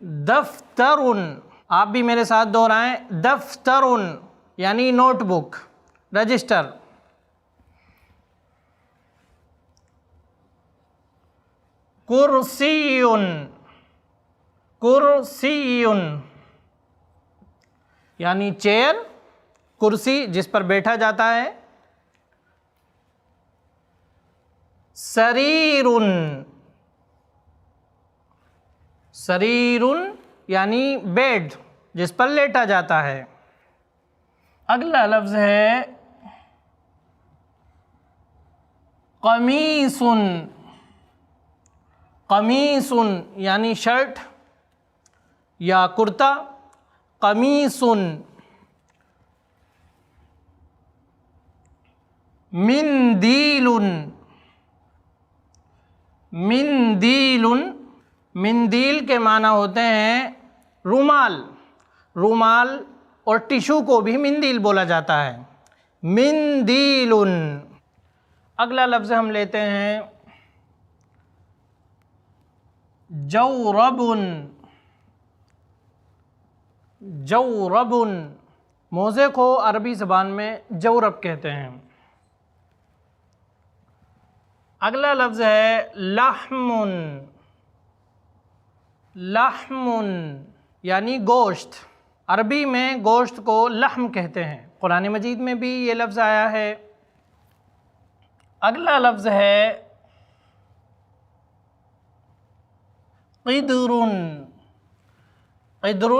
دفترن، آپ بھی میرے ساتھ دہرائیں، دفترن یعنی نوٹ بک، رجسٹر۔ کرسیٌ، کرسیٌ یعنی چیئر، کرسی جس پر بیٹھا جاتا ہے۔ سریرٌ، سریرٌ یعنی بیڈ جس پر لیٹا جاتا ہے۔ اگلا لفظ ہے قمیصٌ، قمیصٌ یعنی شرٹ یا کرتا، قمیصٌ۔ مندیل، مندیل، مندیل کے معنی ہوتے ہیں رومال، رومال اور ٹیشو کو بھی مندیل بولا جاتا ہے، مندیل۔ اگلا لفظ ہم لیتے ہیں جورب، جورب، موزے کو عربی زبان میں جورب کہتے ہیں۔ اگلا لفظ ہے لحم، لحم یعنی گوشت، عربی میں گوشت کو لحم کہتے ہیں، قرآن مجید میں بھی یہ لفظ آیا ہے۔ اگلا لفظ ہے قدر، قدر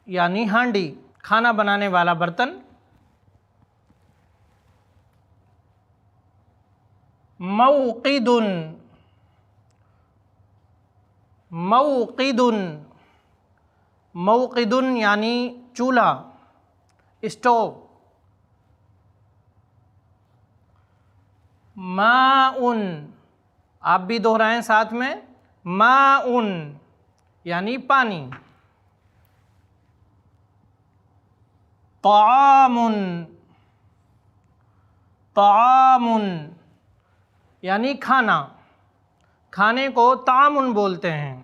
یعنی ہانڈی، کھانا بنانے والا برتن۔ موقد، موقد، موقد یعنی چولہا، اسٹوو۔ ماء، آپ بھی دہرائیں ساتھ میں، ماء یعنی پانی۔ طعام، طعام یعنی کھانا، کھانے کو طعام بولتے ہیں۔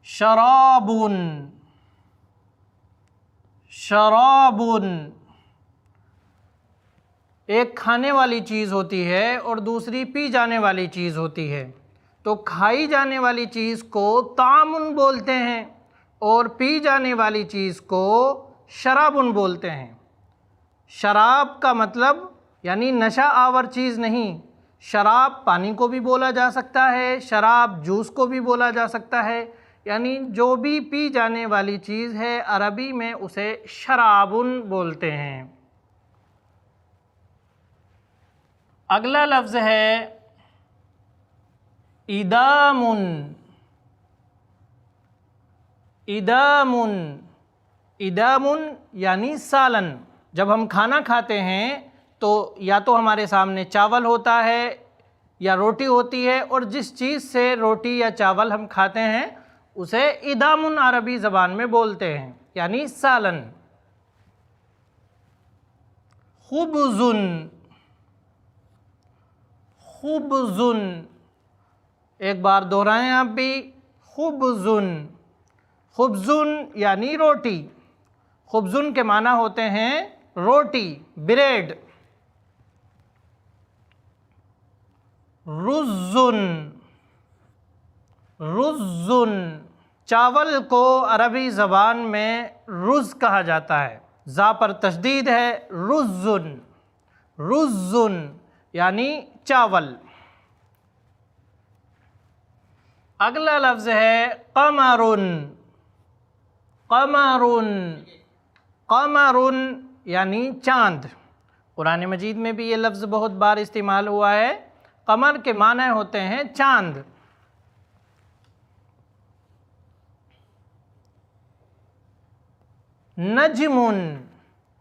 شراب، شراب ایک کھانے والی چیز ہوتی ہے اور دوسری پی جانے والی چیز ہوتی ہے، تو کھائی جانے والی چیز کو طعام بولتے ہیں اور پی جانے والی چیز کو شراب بولتے ہیں۔ شراب کا مطلب یعنی نشہ آور چیز نہیں، شراب پانی کو بھی بولا جا سکتا ہے، شراب جوس کو بھی بولا جا سکتا ہے، یعنی جو بھی پی جانے والی چیز ہے عربی میں اسے شراب بولتے ہیں۔ اگلا لفظ ہے ادام، ادام، ادام یعنی سالن۔ جب ہم کھانا کھاتے ہیں تو یا تو ہمارے سامنے چاول ہوتا ہے یا روٹی ہوتی ہے، اور جس چیز سے روٹی یا چاول ہم کھاتے ہیں اسے ادام عربی زبان میں بولتے ہیں، یعنی سالن۔ خبز، خبز ایک بار دہرائیں آپ بھی، خبز، خبز یعنی روٹی، خبز کے معنی ہوتے ہیں روٹی، بریڈ۔ رز، رز چاول کو عربی زبان میں رز کہا جاتا ہے، زا پر تشدید ہے، رز، رز یعنی چاول۔ اگلا لفظ ہے قمر، قمر، قمر یعنی چاند، قرآن مجید میں بھی یہ لفظ بہت بار استعمال ہوا ہے، قمر کے معنی ہوتے ہیں چاند۔ نجم،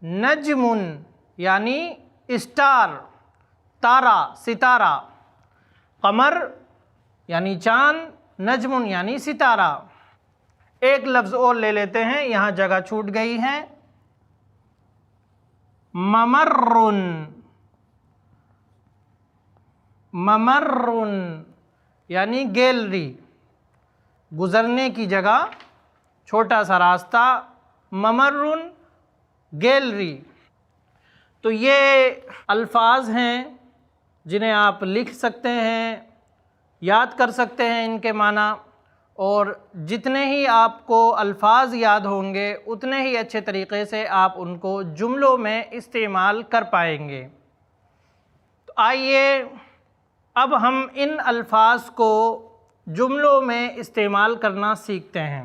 نجم یعنی اسٹار، تارا، ستارہ، قمر یعنی چاند، نجم یعنی ستارہ۔ ایک لفظ اور لے لیتے ہیں، یہاں جگہ چھوٹ گئی ہے، ممر، ممر یعنی گیلری، گزرنے کی جگہ، چھوٹا سا راستہ، ممرن گیلری۔ تو یہ الفاظ ہیں جنہیں آپ لکھ سکتے ہیں، یاد کر سکتے ہیں ان کے معنی، اور جتنے ہی آپ کو الفاظ یاد ہوں گے اتنے ہی اچھے طریقے سے آپ ان کو جملوں میں استعمال کر پائیں گے۔ تو آئیے اب ہم ان الفاظ کو جملوں میں استعمال کرنا سیکھتے ہیں۔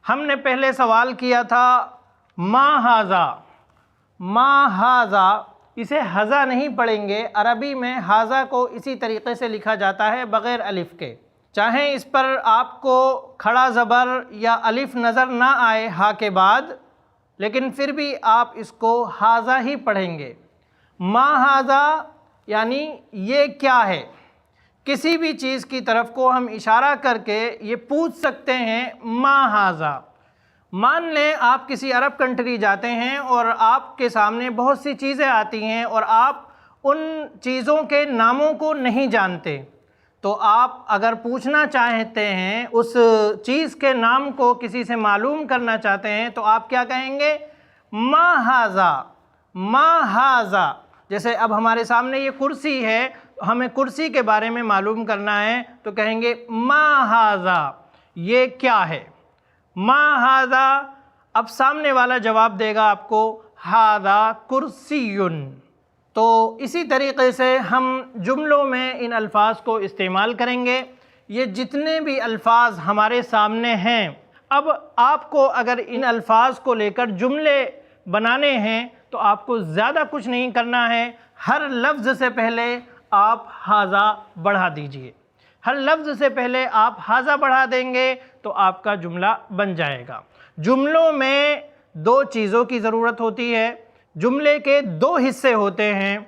ہم نے پہلے سوال کیا تھا ما ھذا، ما ھذا، اسے ھذا نہیں پڑھیں گے، عربی میں ھذا کو اسی طریقے سے لکھا جاتا ہے بغیر الف کے۔ چاہیں اس پر آپ کو کھڑا زبر یا الف نظر نہ آئے ہا کے بعد، لیکن پھر بھی آپ اس کو ھذا ہی پڑھیں گے۔ ما ھذا یعنی یہ کیا ہے، کسی بھی چیز کی طرف کو ہم اشارہ کر کے یہ پوچھ سکتے ہیں ما ھذا۔ مان لیں آپ کسی عرب کنٹری جاتے ہیں اور آپ کے سامنے بہت سی چیزیں آتی ہیں اور آپ ان چیزوں کے ناموں کو نہیں جانتے، تو آپ اگر پوچھنا چاہتے ہیں، اس چیز کے نام کو کسی سے معلوم کرنا چاہتے ہیں، تو آپ کیا کہیں گے؟ ما ھذا، ما ھذا۔ جیسے اب ہمارے سامنے یہ کرسی ہے، ہمیں کرسی کے بارے میں معلوم کرنا ہے تو کہیں گے ما ھذا، یہ کیا ہے؟ ما ھذا۔ اب سامنے والا جواب دے گا آپ کو ھذا کرسی۔ تو اسی طریقے سے ہم جملوں میں ان الفاظ کو استعمال کریں گے۔ یہ جتنے بھی الفاظ ہمارے سامنے ہیں، اب آپ کو اگر ان الفاظ کو لے کر جملے بنانے ہیں تو آپ کو زیادہ کچھ نہیں کرنا ہے، ہر لفظ سے پہلے آپ ھذا بڑھا دیجئے۔ ہر لفظ سے پہلے آپ ھذا بڑھا دیں گے تو آپ کا جملہ بن جائے گا۔ جملوں میں دو چیزوں کی ضرورت ہوتی ہے۔ جملے کے دو حصے ہوتے ہیں،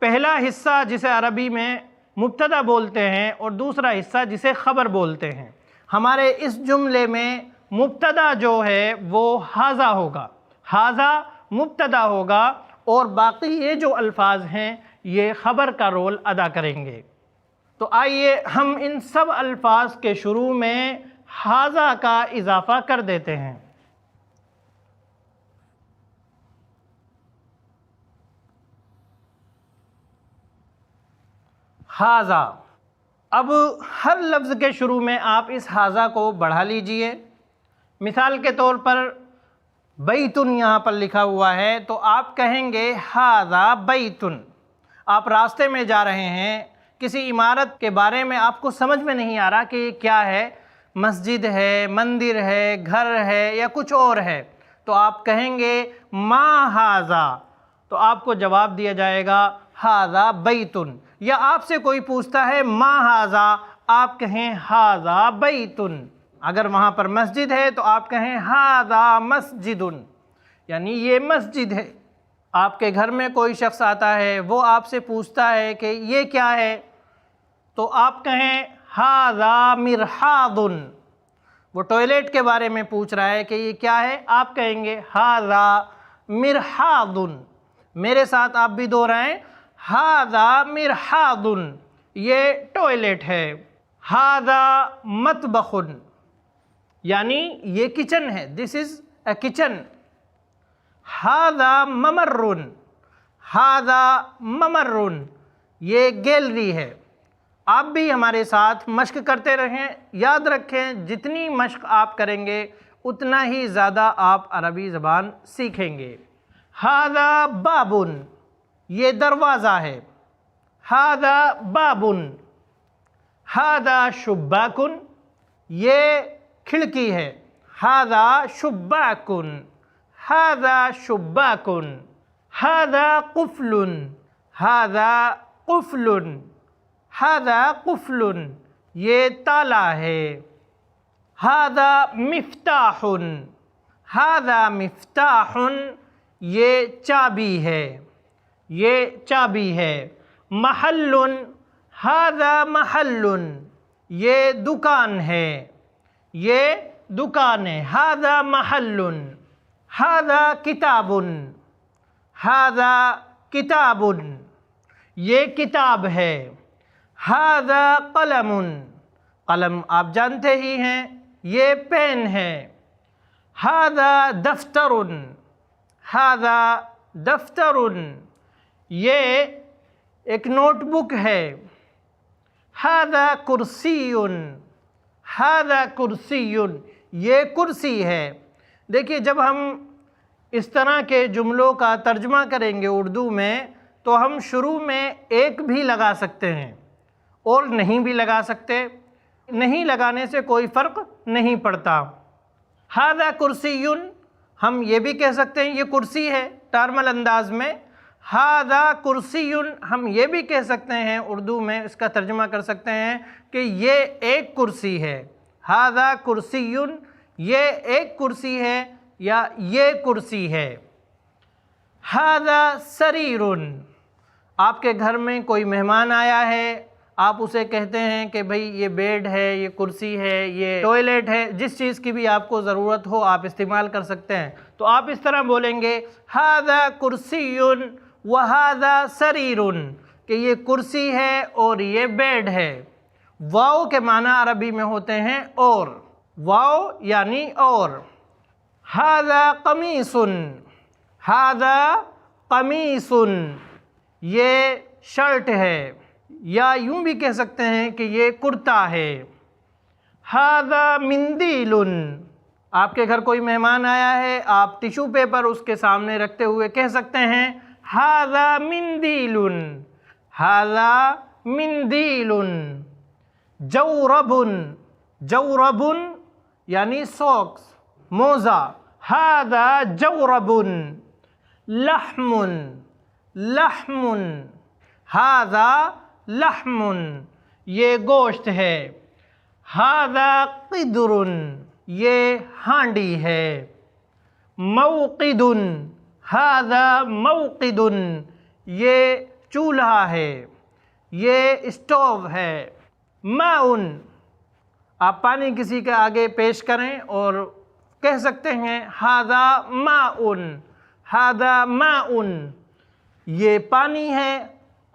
پہلا حصہ جسے عربی میں مبتدا بولتے ہیں اور دوسرا حصہ جسے خبر بولتے ہیں۔ ہمارے اس جملے میں مبتدا جو ہے وہ ھذا ہوگا، ھذا مبتدا ہوگا، اور باقی یہ جو الفاظ ہیں یہ خبر کا رول ادا کریں گے۔ تو آئیے ہم ان سب الفاظ کے شروع میں ھذا کا اضافہ کر دیتے ہیں۔ ھذا۔ اب ہر لفظ کے شروع میں آپ اس ھذا کو بڑھا لیجئے۔ مثال کے طور پر بیتن یہاں پر لکھا ہوا ہے تو آپ کہیں گے ھذا بیتن۔ آپ راستے میں جا رہے ہیں، کسی عمارت کے بارے میں آپ کو سمجھ میں نہیں آ رہا کہ یہ کیا ہے، مسجد ہے، مندر ہے، گھر ہے یا کچھ اور ہے، تو آپ کہیں گے ما ھذا، تو آپ کو جواب دیا جائے گا ھذا بیتن۔ یا آپ سے کوئی پوچھتا ہے ما ھذا، آپ کہیں ھذا بیتن۔ اگر وہاں پر مسجد ہے تو آپ کہیں ھذا مسجد، یعنی یہ مسجد ہے۔ آپ کے گھر میں کوئی شخص آتا ہے، وہ آپ سے پوچھتا ہے کہ یہ کیا ہے، تو آپ کہیں ھذا مرحاض۔ وہ ٹوائلٹ کے بارے میں پوچھ رہا ہے کہ یہ کیا ہے، آپ کہیں گے ھذا مرحاض۔ میرے ساتھ آپ بھی دہرائیں، ھذا مرحاض، یہ ٹوائلٹ ہے۔ ھذا مطبخ، یعنی یہ کچن ہے، دس از اے کچن۔ ھذا ممر، ھذا ممر، یہ گیلری ہے۔ آپ بھی ہمارے ساتھ مشق کرتے رہیں، یاد رکھیں جتنی مشق آپ کریں گے اتنا ہی زیادہ آپ عربی زبان سیکھیں گے۔ ھذا باب، یہ دروازہ ہے۔ ھذا باب۔ ھذا شباک، یہ کھڑکی ہے۔ ھذا شباک، ھذا شباک۔ ھذا قفل، ھذا قفل، ھذا قفل، یہ تالا ہے۔ ھذا مفتاح، ھذا مفتاح، یہ چابی ہے، یہ چابی ہے۔ محل، ھذا محل، یہ دکان ہے، یہ دکان ہے۔ ھذا محل۔ ھذا کتاب، ھذا کتاب، یہ کتاب ہے۔ ھذا قلم، قلم آپ جانتے ہی ہیں یہ پین ہے۔ ھذا دفتر، ھذا دفتر یہ ایک نوٹ بک ہے۔ ھذا کرسی، ھذا کرسی یہ کرسی ہے۔ دیکھیے جب ہم اس طرح کے جملوں کا ترجمہ کریں گے اردو میں تو ہم شروع میں ایک بھی لگا سکتے ہیں اور نہیں بھی لگا سکتے، نہیں لگانے سے کوئی فرق نہیں پڑتا۔ ھذا کرسی ہم یہ بھی کہہ سکتے ہیں یہ کرسی ہے نارمل انداز میں۔ ھذا کرسی ہم یہ بھی کہہ سکتے ہیں اردو میں اس کا ترجمہ کر سکتے ہیں کہ یہ ایک کرسی ہے۔ ھذا کرسی یہ ایک کرسی ہے یا یہ کرسی ہے۔ ھذا سریر، آپ کے گھر میں کوئی مہمان آیا ہے، آپ اسے کہتے ہیں کہ بھئی یہ بیڈ ہے، یہ کرسی ہے، یہ ٹوائلٹ ہے، جس چیز کی بھی آپ کو ضرورت ہو آپ استعمال کر سکتے ہیں۔ تو آپ اس طرح بولیں گے ھذا کرسی وھذا سریر، کہ یہ کرسی ہے اور یہ بیڈ ہے۔ واو کے معنی عربی میں ہوتے ہیں اور، واو یعنی اور۔ ھذا قمیص، ھذا قمیص یہ شرٹ ہے یا یوں بھی کہہ سکتے ہیں کہ یہ کرتا ہے۔ ھذا مندیل، آپ کے گھر کوئی مہمان آیا ہے، آپ ٹیشو پیپر اس کے سامنے رکھتے ہوئے کہہ سکتے ہیں ھذا مندیل، ھذا مندیل۔ جورب، جورب یعنی سوکس، موزہ۔ ھذا جورب۔ لحم، لحم، ھذا لحم یہ گوشت ہے۔ ھذا قدر یہ ہانڈی ہے۔ موقد، ھذا موقد یہ چولہا ہے، یہ اسٹوو ہے۔ ماء، آپ پانی کسی کے آگے پیش کریں اور کہہ سکتے ہیں ھذا ماء، ھذا ماء یہ پانی ہے۔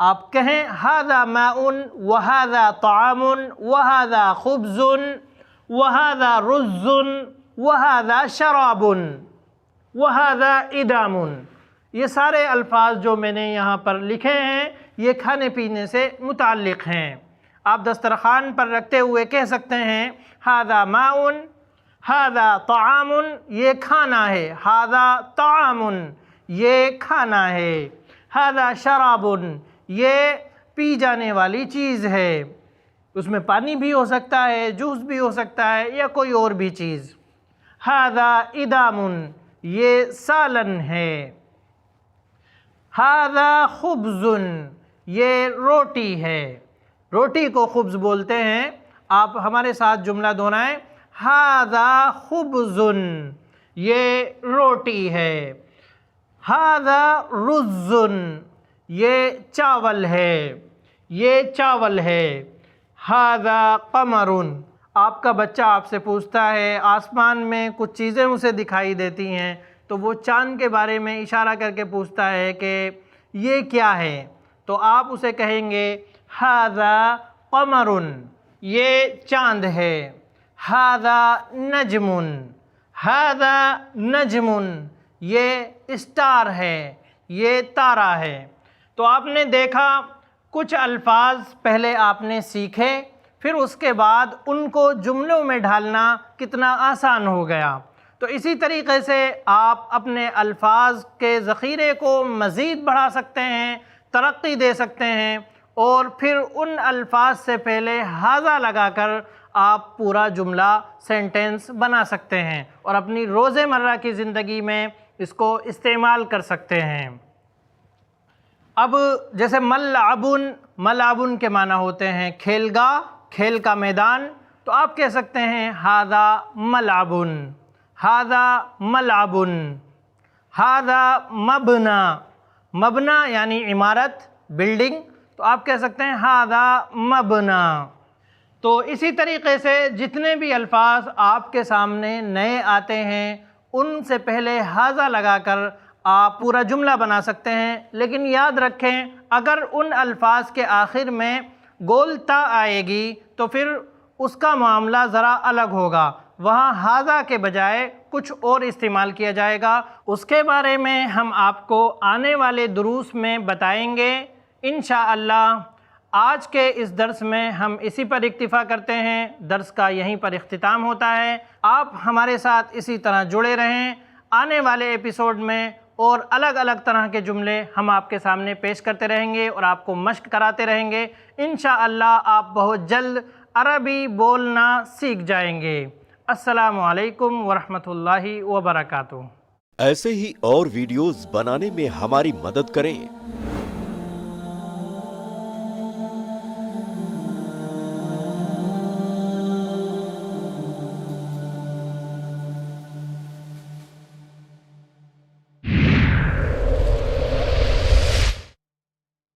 آپ کہیں ھذا ماء وھذا طعام وھذا خبز وھذا رز وھذا شراب وھذا ادام۔ یہ سارے الفاظ جو میں نے یہاں پر لکھے ہیں یہ کھانے پینے سے متعلق ہیں۔ آپ دسترخوان پر رکھتے ہوئے کہہ سکتے ہیں ھذا ماء، ھذا طعام یہ کھانا ہے، ھذا طعام یہ کھانا ہے، ھذا شراب یہ پی جانے والی چیز ہے۔ اس میں پانی بھی ہو سکتا ہے، جوس بھی ہو سکتا ہے یا کوئی اور بھی چیز۔ ھذا ادام یہ سالن ہے۔ ھذا خبز یہ روٹی ہے، روٹی کو خبز بولتے ہیں۔ آپ ہمارے ساتھ جملہ دہرائیں ھذا خبز یہ روٹی ہے۔ ھذا رز یہ چاول ہے، یہ چاول ہے۔ ھذا قمر، آپ کا بچہ آپ سے پوچھتا ہے، آسمان میں کچھ چیزیں اسے دکھائی دیتی ہیں تو وہ چاند کے بارے میں اشارہ کر کے پوچھتا ہے کہ یہ کیا ہے، تو آپ اسے کہیں گے ھذا قمر یہ چاند ہے۔ ھذا نجم، ھذا نجم یہ اسٹار ہے، یہ تارہ ہے۔ تو آپ نے دیکھا کچھ الفاظ پہلے آپ نے سیکھے، پھر اس کے بعد ان کو جملوں میں ڈھالنا کتنا آسان ہو گیا۔ تو اسی طریقے سے آپ اپنے الفاظ کے ذخیرے کو مزید بڑھا سکتے ہیں، ترقی دے سکتے ہیں، اور پھر ان الفاظ سے پہلے ھذا لگا کر آپ پورا جملہ سینٹنس بنا سکتے ہیں اور اپنی روزمرہ کی زندگی میں اس کو استعمال کر سکتے ہیں۔ اب جیسے ملعبن، ملعبن کے معنی ہوتے ہیں کھیل گاہ، کھیل کا میدان، تو آپ کہہ سکتے ہیں ھذا ملعبن، ھذا ملعبن۔ ھذا مبنی، مبنی یعنی عمارت، بلڈنگ، تو آپ کہہ سکتے ہیں ھذا مبنی۔ تو اسی طریقے سے جتنے بھی الفاظ آپ کے سامنے نئے آتے ہیں ان سے پہلے ھذا لگا کر آپ پورا جملہ بنا سکتے ہیں، لیکن یاد رکھیں اگر ان الفاظ کے آخر میں گول تا آئے گی تو پھر اس کا معاملہ ذرا الگ ہوگا، وہاں ھذا کے بجائے کچھ اور استعمال کیا جائے گا۔ اس کے بارے میں ہم آپ کو آنے والے دروس میں بتائیں گے انشاءاللہ۔ آج کے اس درس میں ہم اسی پر اکتفا کرتے ہیں، درس کا یہیں پر اختتام ہوتا ہے۔ آپ ہمارے ساتھ اسی طرح جڑے رہیں، آنے والے ایپیسوڈ میں اور الگ الگ طرح کے جملے ہم آپ کے سامنے پیش کرتے رہیں گے اور آپ کو مشق کراتے رہیں گے۔ انشاءاللہ آپ بہت جلد عربی بولنا سیکھ جائیں گے۔ السلام علیکم ورحمۃ اللہ وبرکاتہ۔ ایسے ہی اور ویڈیوز بنانے میں ہماری مدد کریں۔